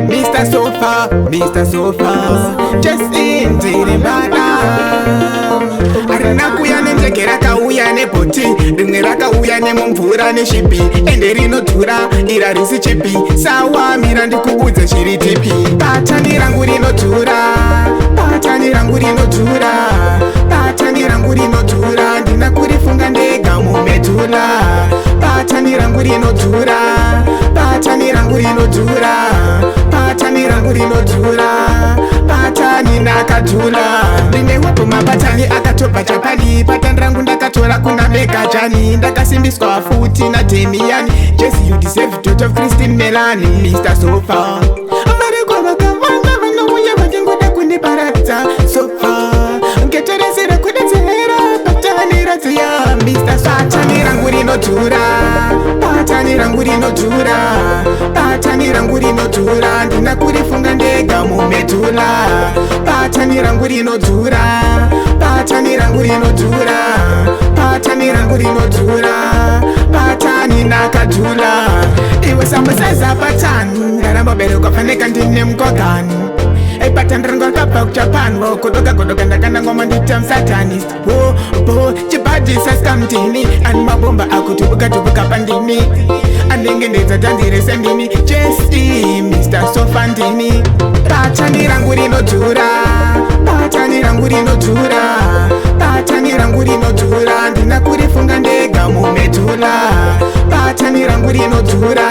Mr. Sofa, Mr. Sofa, just in Tiribada. Arina kuya nenjeke rakauya nebhoti, rimwe rakauya nemumvura neshipi, ende rinotura ira risi chipi. Sawa mira ndikuudze chiri tipi. Patani rangu rinotura, patani rangu rinotura, patani rangu rinotura, ndina kurifunga ndega mumetula. Patani rangu rinotura, patani rangu rinotura, patani rangu rinotura, patani nakadhula. Ndinewapo mapatani akatopa chapani, patani rangu ndakatora kuna mega jani. Ndakasimbiswa futi na Demian, Jesse you deserve daughter of Christine Melanie. Mr. Sofa amarikwa vakavanga vanouya vachingoda kundiparadza. Sofa ngeteresera kudetsera patani radziya. Mr. Sofa patani rangu rinotura, patani rangu rinotura, patani rangu rinotura, ndina kurifunga ndega mumetula. Patani rangu rinotura, patani rangu rinotura, patani rangu rinotura, patani nakadhula. Iwe sambusaza patani raramobereka faneka ndine mkogani. Patani rangu rakabva kujapan, kodoka ndakanda ngoma ndita msatanist. Chibadi saskamtini, ani mabomba akutubuka pandini, anenge ndedza tandirese ndini. Jesse Mr. Sofa ndini. Patani rangu rinotura, patani rangu rinotura, patani rangu rinotura, ndina kurifunga ndega mumetula. Patani rangu rinotura,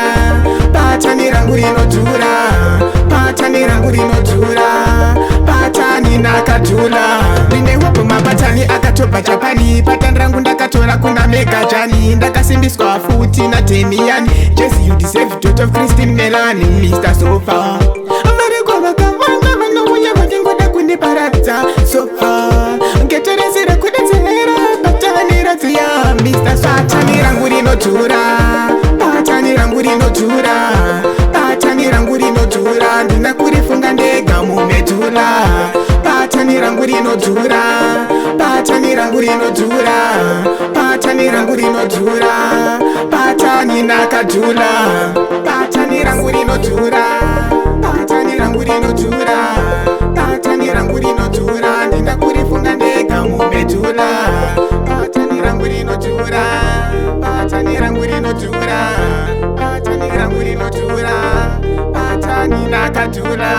patani rangu rinotura, patani rangu rinotura, patani nakadhula. Ndinewapo mapatani akatopa chapani, patani rangu ndakatora kuna mega jani. Ndakasimbiswa futi na Demian, Jesse you deserve daughter of Christine Melanie. Mr. Sofa amarikwa vakavanga vanouya vachingoda kundiparadza. Sofa ngeteresera kudetsera patani radziya. Mr. Sofa patani rangu rinotura, patani rangu rinotura, patani rangu rinotura, ndina kurifunga ndega mumetula. Patani rangu rinotura, patani rangu rinotura, patani rangu rinotura, patani nakadhula. Patani rangu rinotura, patani rangu rinotura, patani rangu rinotura, ndina kurifunga ndega mumetula. Patani rangu rinotura, patani rangu rinotura, patani rangu rinotura, patani nakadhula.